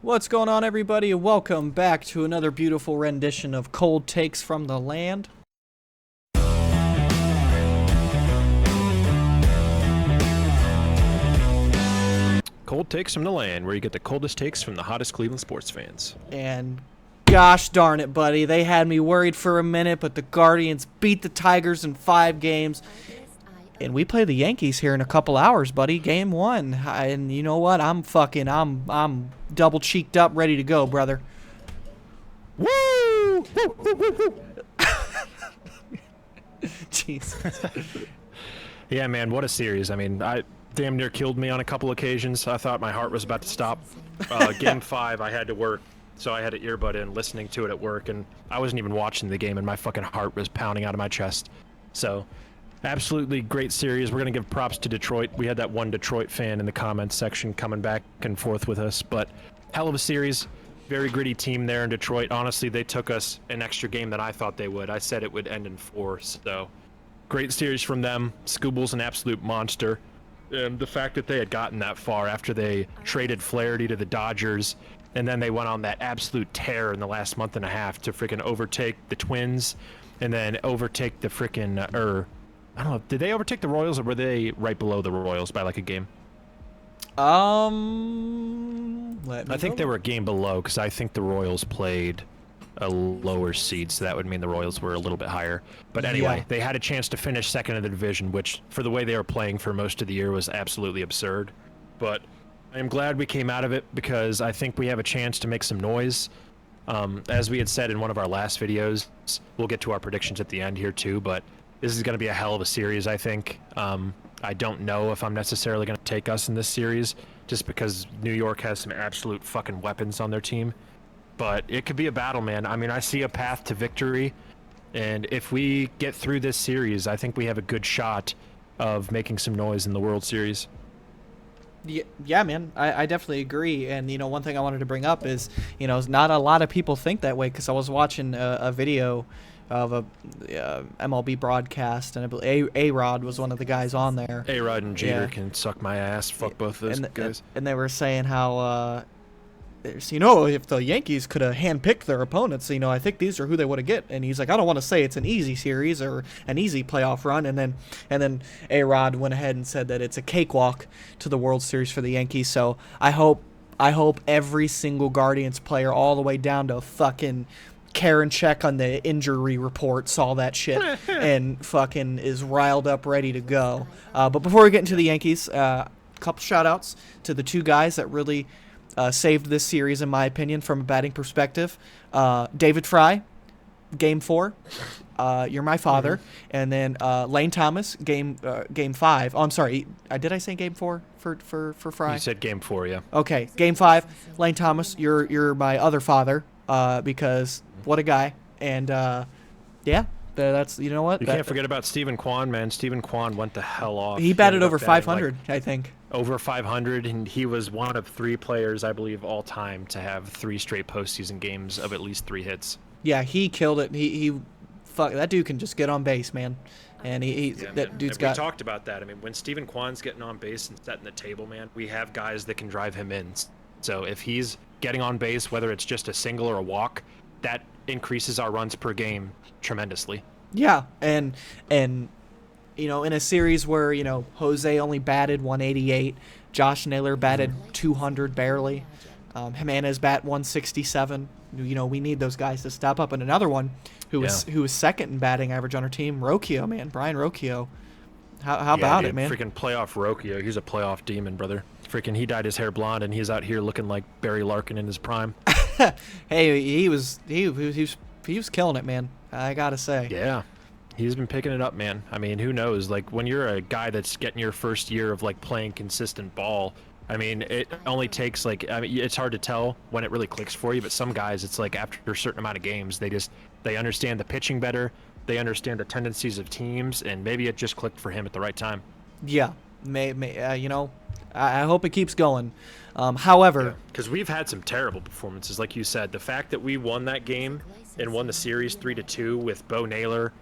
What's going on, everybody, and welcome back to another beautiful rendition of Cold Takes from the Land. Cold Takes from the Land, where you get the coldest takes from the hottest Cleveland sports fans. And gosh darn it, buddy, they had me worried for a minute, but the Guardians beat the Tigers in 5 games. And we play the Yankees here in a couple hours, buddy. Game 1. And you know what? I'm double cheeked up, ready to go, brother. Woo! Jesus. Yeah, man, what a series. I mean, I damn near killed me on a couple occasions. I thought my heart was about to stop. Game 5, I had to work, so I had an earbud in, listening to it at work, and I wasn't even watching the game, and my fucking heart was pounding out of my chest. So, absolutely great series. We're going to give props to Detroit. We had that one Detroit fan in the comments section coming back and forth with us, but hell of a series. Very gritty team there in Detroit. Honestly, they took us an extra game than I thought they would. I said it would end in 4, so great series from them. Scooble's an absolute monster. And the fact that they had gotten that far after they traded Flaherty to the Dodgers, and then they went on that absolute tear in the last month and a half to freaking overtake the Twins, and then overtake the freaking, I don't know, did they overtake the Royals, or were they right below the Royals by like a game? I think they were a game below, because I think the Royals played a lower seed, so that would mean the Royals were a little bit higher. But anyway, Yeah. They had a chance to finish second in the division, which, for the way they were playing for most of the year, was absolutely absurd. But I am glad we came out of it, because I think we have a chance to make some noise. As we had said in one of our last videos, we'll get to our predictions at the end here too, but this is going to be a hell of a series, I think. I don't know if I'm necessarily going to take us in this series, just because New York has some absolute fucking weapons on their team. But it could be a battle, man. I mean, I see a path to victory, and if we get through this series, I think we have a good shot of making some noise in the World Series. Yeah, man, I definitely agree. And, you know, one thing I wanted to bring up is, you know, not a lot of people think that way, because I was watching a video of a MLB broadcast, and I believe A-Rod was one of the guys on there. A-Rod and Jeter can suck my ass. Fuck both of those guys. And they were saying how, you know, if the Yankees could have handpicked their opponents, you know, I think these are who they would have get. And he's like, I don't want to say it's an easy series or an easy playoff run. And then A-Rod went ahead and said that it's a cakewalk to the World Series for the Yankees. So I hope every single Guardians player, all the way down to fucking Karen check on the injury report, saw that shit and fucking is riled up, ready to go. But before we get into the Yankees, a couple shout outs to the 2 guys that really saved this series, in my opinion, from a batting perspective. David Fry, Game 4, you're my father. And then Lane Thomas, Game 5. Oh, I'm sorry. Did I say Game 4 for Fry? You said Game 4, yeah. Okay, Game 5. Lane Thomas, you're my other father, because what a guy. And yeah, that's, you know what? You can't forget about Stephen Kwan, man. Stephen Kwan went the hell off. He batted over batting 500, I think. Over 500, and he was one of 3 players, I believe, all time to have 3 straight postseason games of at least 3 hits. Yeah, he killed it. Fuck, that dude can just get on base, man. And that dude's got. We talked about that. I mean, when Stephen Kwan's getting on base and setting the table, man, we have guys that can drive him in. So if he's getting on base, whether it's just a single or a walk, that increases our runs per game tremendously. Yeah, and you know, in a series where, you know, Jose only batted 188, Josh Naylor batted 200 barely, Jimenez bat 167. You know, we need those guys to step up. And another one who was second in batting average on our team, Rocchio, man, Brian Rocchio. How about it, man? Freaking playoff Rocchio. He's a playoff demon, brother. Freaking, he dyed his hair blonde, and he's out here looking like Barry Larkin in his prime. Hey, he was killing it, man. I gotta say. Yeah. He's been picking it up, man. I mean, who knows? Like, when you're a guy that's getting your first year of, like, playing consistent ball, I mean, it only takes, like, I mean, it's hard to tell when it really clicks for you, but some guys, it's like after a certain amount of games, they understand the pitching better, they understand the tendencies of teams, and maybe it just clicked for him at the right time. Yeah. You know, I hope it keeps going. However, because we've had some terrible performances, like you said. The fact that we won that game and won the series 3-2 with Bo Naylor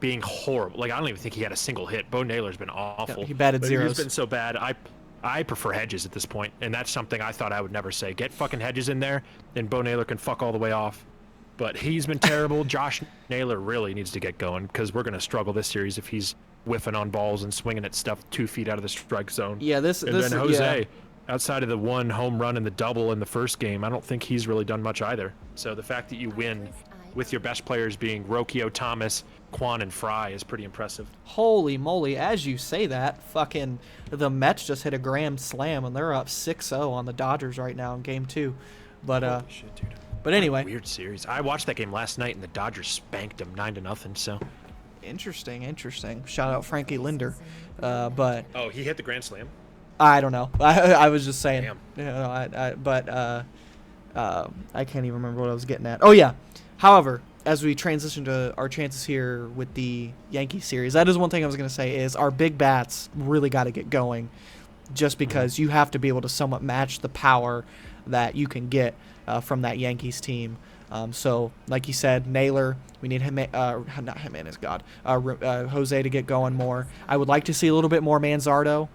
being horrible. Like, I don't even think he had a single hit. Bo Naylor's been awful. He batted zeros. He's been so bad. I prefer Hedges at this point, and that's something I thought I would never say. Get fucking Hedges in there, and Bo Naylor can fuck all the way off. But he's been terrible. Josh Naylor really needs to get going because we're going to struggle this series if he's whiffing on balls and swinging at stuff 2 feet out of the strike zone. Yeah, and then Jose, outside of the one home run and the double in the first game, I don't think he's really done much either. So the fact that you win with your best players being Rocchio, Thomas, Quan, and Fry is pretty impressive. Holy moly, as you say that, fucking the Mets just hit a grand slam, and they're up 6-0 on the Dodgers right now in Game 2. But, Holy shit, dude. But anyway. Weird series. I watched that game last night, and the Dodgers spanked them 9-0, so... Interesting. Shout out Frankie Linder. But... Oh, he hit the grand slam? I don't know. I was just saying. Damn. You know, I can't even remember what I was getting at. Oh, yeah. However, as we transition to our chances here with the Yankees series, that is one thing I was going to say is our big bats really got to get going just because you have to be able to somewhat match the power that you can get from that Yankees team. So, like you said, Naylor, we need him, not Jimenez, God, Jose to get going more. I would like to see a little bit more Manzardo.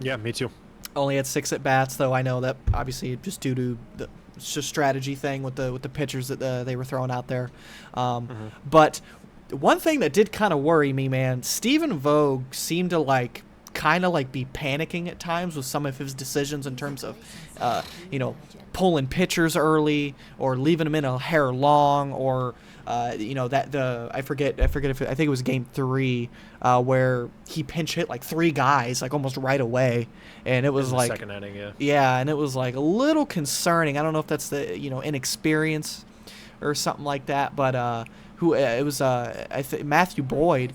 Yeah, me too. Only had 6 at-bats, though I know that obviously just due to the strategy thing with the pitchers that they were throwing out there. But one thing that did kind of worry me, man, Stephen Vogt seemed to kind of be panicking at times with some of his decisions in terms of, pulling pitchers early or leaving them in a hair long or, I think it was Game 3 where he pinch hit 3 guys almost right away, and it was in the second inning, yeah. Yeah, and it was a little concerning. I don't know if that's the inexperience or something like that, but Matthew Boyd,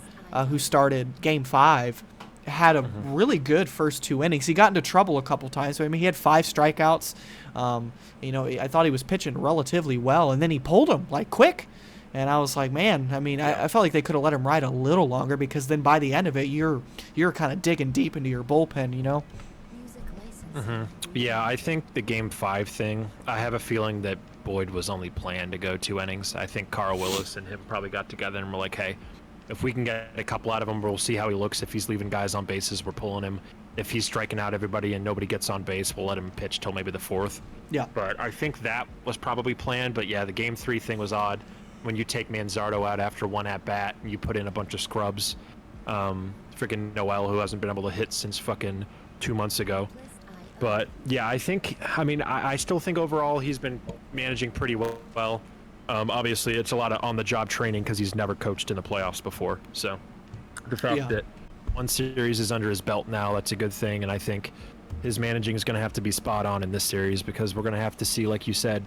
who started Game 5. Had a really good first 2 innings. He got into trouble a couple times. I mean, he had 5 strikeouts. I thought he was pitching relatively well, and then he pulled him quick. And I was like, man, I mean, I felt like they could have let him ride a little longer because then by the end of it, you're kind of digging deep into your bullpen, Yeah, I think the Game 5 thing, I have a feeling that Boyd was only planned to go 2 innings. I think Carl Willis and him probably got together and were like, hey, if we can get a couple out of him, we'll see how he looks. If he's leaving guys on bases, we're pulling him. If he's striking out everybody and nobody gets on base, we'll let him pitch till maybe the 4th. Yeah. But I think that was probably planned. But yeah, the Game 3 thing was odd. When you take Manzardo out after 1 at-bat and you put in a bunch of scrubs. Freaking Noel, who hasn't been able to hit since fucking 2 months ago. But yeah, I still think overall he's been managing pretty well. Obviously, it's a lot of on-the-job training because he's never coached in the playoffs before. So the fact that 1 series is under his belt now, that's a good thing. And I think his managing is going to have to be spot on in this series because we're going to have to see, like you said,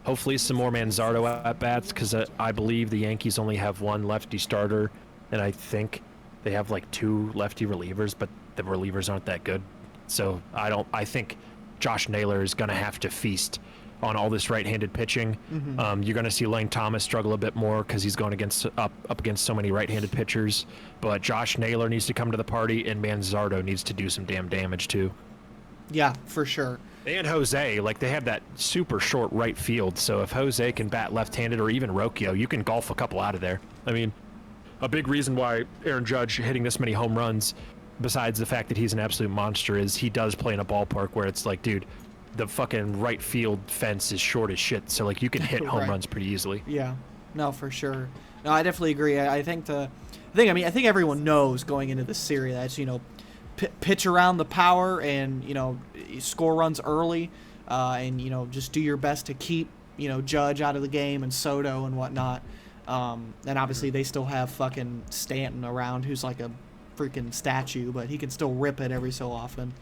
hopefully some more Manzardo at-bats because I believe the Yankees only have 1 lefty starter, and I think they have 2 lefty relievers, but the relievers aren't that good. So I think Josh Naylor is going to have to feast on all this right-handed pitching. You're going to see Lane Thomas struggle a bit more because he's going up against so many right-handed pitchers. But Josh Naylor needs to come to the party, and Manzardo needs to do some damn damage too. Yeah, for sure. And Jose, they have that super short right field. So if Jose can bat left-handed or even Rocchio, you can golf a couple out of there. I mean, a big reason why Aaron Judge hitting this many home runs, besides the fact that he's an absolute monster, is he does play in a ballpark where it's dude, the fucking right field fence is short as shit, so you can hit home runs pretty easily. Yeah, no, for sure. No, I definitely agree. I think everyone knows going into this series that's pitch around the power and score runs early, and just do your best to keep Judge out of the game and Soto and whatnot. And obviously they still have fucking Stanton around, who's like a freaking statue, but he can still rip it every so often.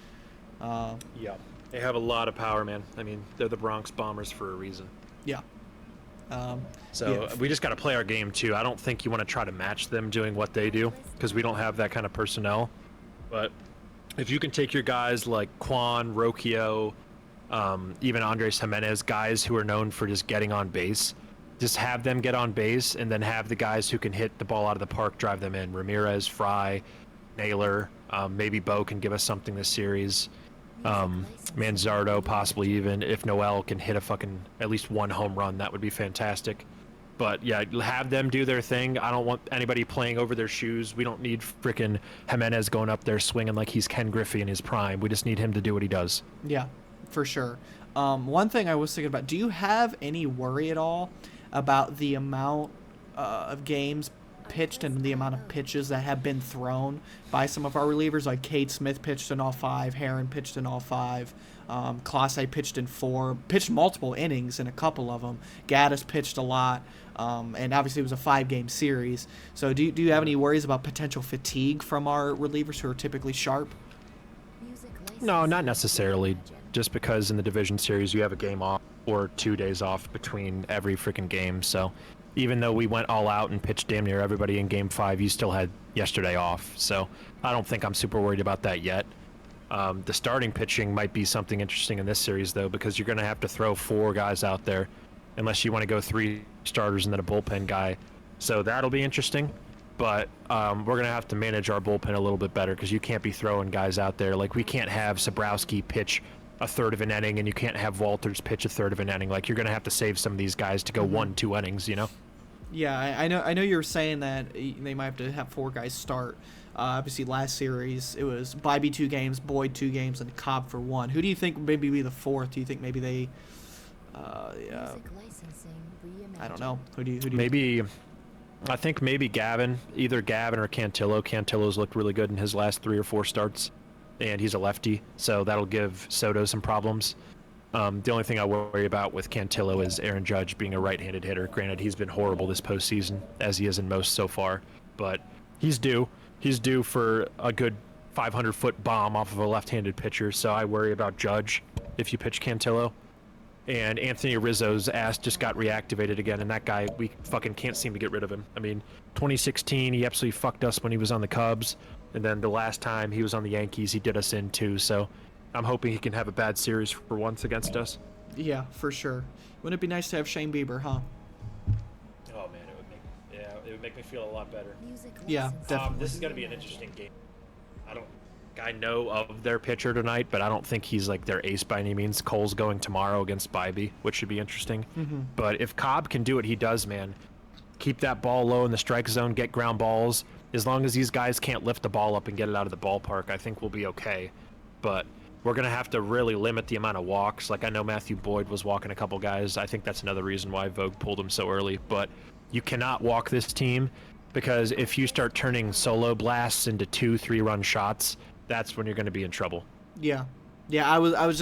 Yeah. They have a lot of power, man. I mean, they're the Bronx Bombers for a reason. Yeah. We just got to play our game, too. I don't think you want to try to match them doing what they do because we don't have that kind of personnel. But if you can take your guys like Quan, Rocchio, even Andres Jimenez, guys who are known for just getting on base, just have them get on base and then have the guys who can hit the ball out of the park drive them in. Ramirez, Fry, Naylor, maybe Bo can give us something this series. Manzardo possibly even if Noel can hit at least 1 home run, that would be fantastic. But yeah, have them do their thing. I don't want anybody playing over their shoes. We don't need freaking Jimenez going up there swinging like he's Ken Griffey in his prime. We just need him to do what he does. Yeah, for sure. One thing I was thinking about, do you have any worry at all about the amount of games pitched and the amount of pitches that have been thrown by some of our relievers? Like Cade Smith pitched in all 5, Heron pitched in all 5, Clase pitched in 4, pitched multiple innings in a couple of them. Gaddis pitched a lot, and obviously it was a 5-game series. So do you have any worries about potential fatigue from our relievers who are typically sharp? No, not necessarily. Just because in the division series you have a game off or 2 days off between every freaking game. So even though we went all out and pitched damn near everybody in Game 5, you still had yesterday off. So I don't think I'm super worried about that yet. The starting pitching might be something interesting in this series, though, because you're going to have to throw 4 guys out there unless you want to go 3 starters and then a bullpen guy. So that'll be interesting. But we're going to have to manage our bullpen a little bit better because you can't be throwing guys out there. Like, we can't have Sabrowski pitch a third of an inning, and you can't have Walters pitch a third of an inning. Like, you're going to have to save some of these guys to go 1-2 innings, you know? Yeah, I know you were saying that they might have to have 4 guys start. Obviously, last series, it was Bybee 2 games, Boyd 2 games, and Cobb for 1. Who do you think maybe be the 4th? Do you think maybe they... I don't know. Who do you maybe... I think maybe Gavin, either Gavin or Cantillo. Cantillo's looked really good in his last 3 or 4 starts, and he's a lefty, so that'll give Soto some problems. The only thing I worry about with Cantillo is Aaron Judge being a right-handed hitter. Granted, he's been horrible this postseason, as he is in most so far, but he's due. He's due for a good 500-foot bomb off of a left-handed pitcher, so I worry about Judge if you pitch Cantillo. And Anthony Rizzo's ass just got reactivated again, and that guy, we fucking can't seem to get rid of him. I mean, 2016, he absolutely fucked us when he was on the Cubs, and then the last time he was on the Yankees, he did us in too, so I'm hoping he can have a bad series for once against us. Yeah, for sure. Wouldn't it be nice to have Shane Bieber, huh? Oh man, it would make me feel a lot better. Yeah, definitely. This is going to be an interesting game. I know of their pitcher tonight, but I don't think he's like their ace by any means. Cole's going tomorrow against Bybee, which should be interesting. But if Cobb can do what he does, man, keep that ball low in the strike zone, get ground balls. As long as these guys can't lift the ball up and get it out of the ballpark, I think we'll be okay. But we're going to have to really limit the amount of walks. Like, I know Matthew Boyd was walking a couple guys. I think that's another reason why Vogue pulled him so early. But you cannot walk this team, because if you start turning solo blasts into 2-3 run shots, that's when you're going to be in trouble. Yeah. I was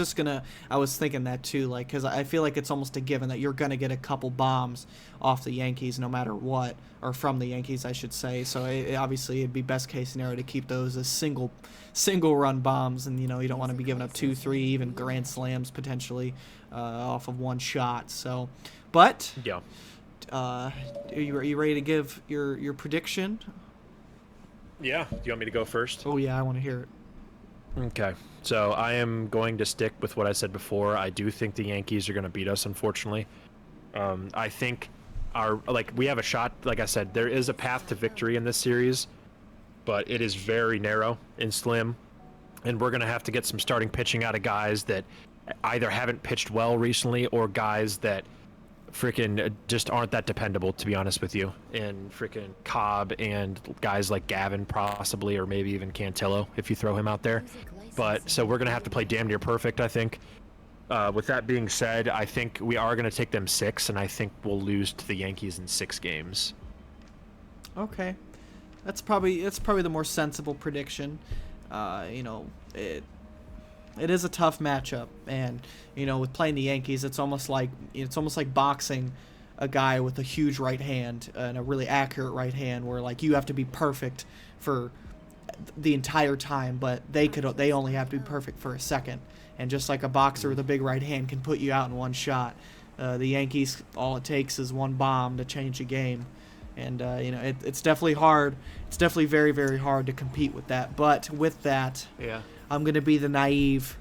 thinking that too, like, because I feel like it's almost a given that you're going to get a couple bombs off the Yankees no matter what, or from the Yankees, I should say. So obviously it'd be best case scenario to keep those as single run bombs, and you don't want to be giving up 2-3 even grand slams potentially off of one shot. So, but yeah, are you ready to give your prediction? Yeah. Do you want me to go first? Oh yeah, I want to hear it. Okay, so I am going to stick with what I said before. I do think the Yankees are going to beat us, unfortunately. I think we have a shot. Like I said, there is a path to victory in this series, but it is very narrow and slim, and we're going to have to get some starting pitching out of guys that either haven't pitched well recently or guys that freaking just aren't that dependable, to be honest with you. And freaking Cobb and guys like Gavin possibly, or maybe even Cantillo if you throw him out there. But so we're gonna have to play damn near perfect, I think. With that being said, I think we are gonna take them 6, and I think we'll lose to the Yankees in 6 games. Okay, that's probably the more sensible prediction. It is a tough matchup, and with playing the Yankees, it's almost like boxing a guy with a huge right hand and a really accurate right hand, where like you have to be perfect for the entire time, but they only have to be perfect for a second. And just like a boxer with a big right hand can put you out in one shot, the Yankees, all it takes is one bomb to change a game. And it's definitely hard. It's definitely very, very hard to compete with that. But with that, yeah, I'm going to be the naive,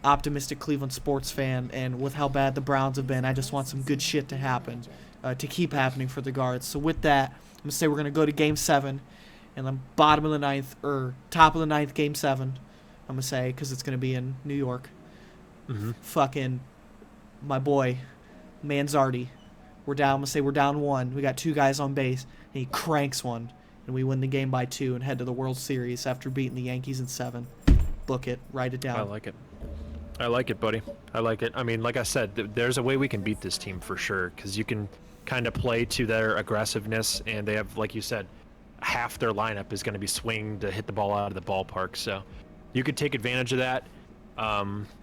optimistic Cleveland sports fan, and with how bad the Browns have been, I just want some good shit to happen, to keep happening for the Guards. So with that, I'm going to say we're going to go to Game 7, and then bottom of the ninth, or top of the ninth, Game 7, I'm going to say, because it's going to be in New York. Fucking my boy, Manzardi, we're down. Let's say we're down 1. We got 2 guys on base, and he cranks one, and we win the game by 2 and head to the World Series after beating the Yankees in 7. Book it. Write it down. I like it. I like it, buddy. I like it. I mean, like I said, there's a way we can beat this team for sure, because you can kind of play to their aggressiveness, and they have, like you said, half their lineup is going to be swinging to hit the ball out of the ballpark. So you could take advantage of that.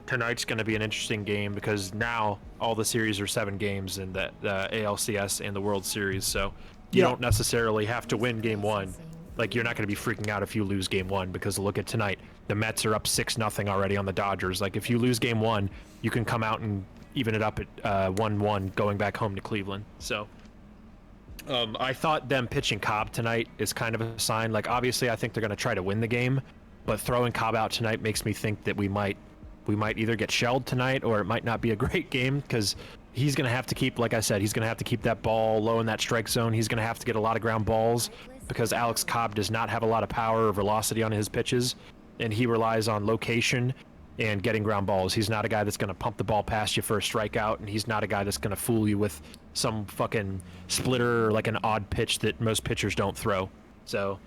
Tonight's going to be an interesting game because now all the series are 7 games in the ALCS and the World Series. So you don't necessarily have to win game 1. Like, you're not going to be freaking out if you lose game 1, because look at tonight. The Mets are up 6-0 already on the Dodgers. Like, if you lose game 1, you can come out and even it up at 1-1 going back home to Cleveland. So I thought them pitching Cobb tonight is kind of a sign. Like, obviously, I think they're going to try to win the game, but throwing Cobb out tonight makes me think that we might either get shelled tonight, or it might not be a great game, because he's going to have to keep, like I said, he's going to have to keep that ball low in that strike zone. He's going to have to get a lot of ground balls, because Alex Cobb does not have a lot of power or velocity on his pitches, and he relies on location and getting ground balls. He's not a guy that's going to pump the ball past you for a strikeout, and he's not a guy that's going to fool you with some fucking splitter or like an odd pitch that most pitchers don't throw. So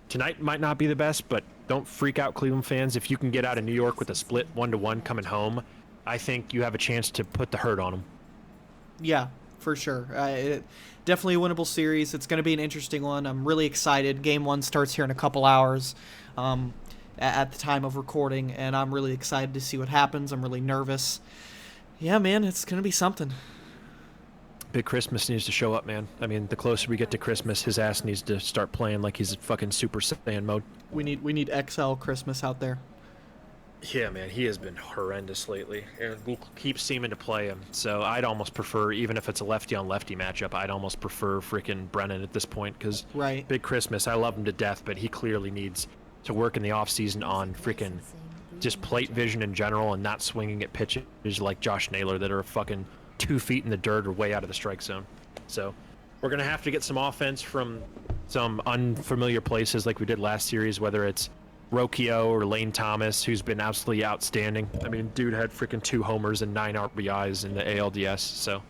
tonight might not be the best, but don't freak out, Cleveland fans. If you can get out of New York with a split 1-1 coming home, I think you have a chance to put the hurt on them. Yeah, for sure. Definitely a winnable series. It's going to be an interesting one. I'm really excited. Game 1 starts here in a couple hours at the time of recording, and I'm really excited to see what happens. I'm really nervous. Yeah, man, it's going to be something. Big Christmas needs to show up, man. I mean, the closer we get to Christmas, his ass needs to start playing like he's in fucking Super Saiyan mode. We need XL Christmas out there. Yeah, man, he has been horrendous lately, and we'll keep seeming to play him. So I'd almost prefer, even if it's a lefty-on-lefty matchup, I'd almost prefer freaking Brennan at this point, because Big Christmas, I love him to death, but he clearly needs to work in the offseason on freaking just plate vision in general and not swinging at pitches like Josh Naylor that are fucking 2 feet in the dirt or way out of the strike zone. So we're going to have to get some offense from some unfamiliar places like we did last series, whether it's Rocchio or Lane Thomas, who's been absolutely outstanding. I mean, dude had freaking 2 homers and 9 RBIs in the ALDS. So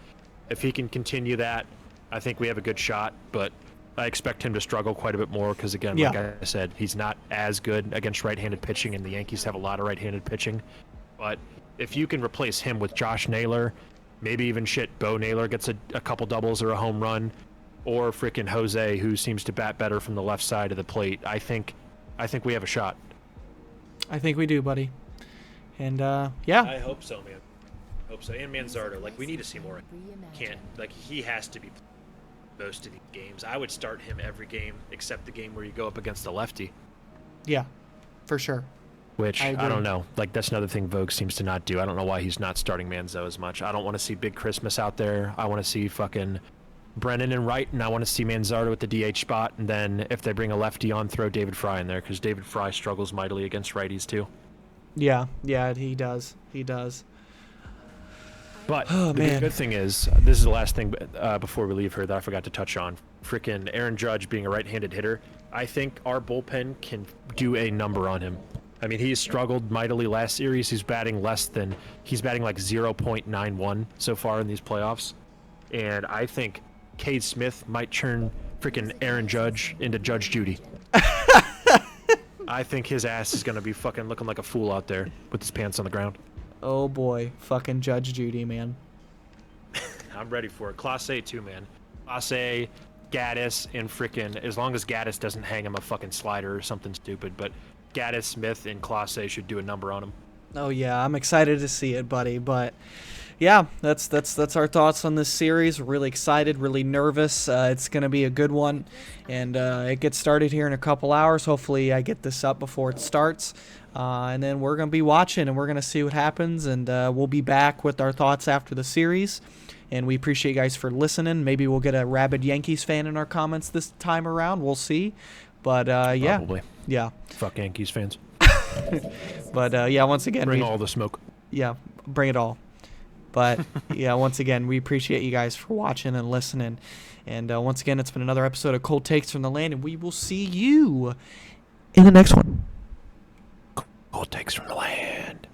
if he can continue that, I think we have a good shot. But I expect him to struggle quite a bit more because, again, like I said, he's not as good against right-handed pitching, and the Yankees have a lot of right-handed pitching. But if you can replace him with Josh Naylor, maybe even Bo Naylor gets a couple doubles or a home run, or freaking Jose, who seems to bat better from the left side of the plate, I think we have a shot. I think we do, buddy. And, yeah. I hope so, man. I hope so. And Manzardo, like, we need to see more. He has to be most of these games. I would start him every game except the game where you go up against a lefty. Yeah, for sure. Which, I don't know. Like, that's another thing Vogue seems to not do. I don't know why he's not starting Manzo as much. I don't want to see Big Christmas out there. I want to see fucking Brennan and Wright, and I want to see Manzardo at the DH spot, and then if they bring a lefty on, throw David Fry in there, because David Fry struggles mightily against righties too. Yeah, he does. But the good thing is, this is the last thing before we leave her that I forgot to touch on. Freaking Aaron Judge being a right-handed hitter, I think our bullpen can do a number on him. I mean, he struggled mightily last series. He's batting like 0.91 so far in these playoffs, and I think Cade Smith might turn freaking Aaron Judge into Judge Judy. I think his ass is going to be fucking looking like a fool out there with his pants on the ground. Oh boy, fucking Judge Judy, man. I'm ready for it. Class A too, man. Class A, Gaddis, and freaking, as long as Gaddis doesn't hang him a fucking slider or something stupid, but Gaddis, Smith, and Class A should do a number on him. Oh yeah, I'm excited to see it, buddy, but yeah, that's our thoughts on this series. We're really excited, really nervous. It's going to be a good one, and it gets started here in a couple hours. Hopefully I get this up before it starts, and then we're going to be watching, and we're going to see what happens, and we'll be back with our thoughts after the series, and we appreciate you guys for listening. Maybe we'll get a rabid Yankees fan in our comments this time around. We'll see, but yeah. Probably. Yeah. Fuck Yankees fans. But yeah, once again. Bring all the smoke. Yeah, bring it all. But, yeah, once again, we appreciate you guys for watching and listening. And once again, it's been another episode of Cold Takes from the Land, and we will see you in the next one. Cold Takes from the Land.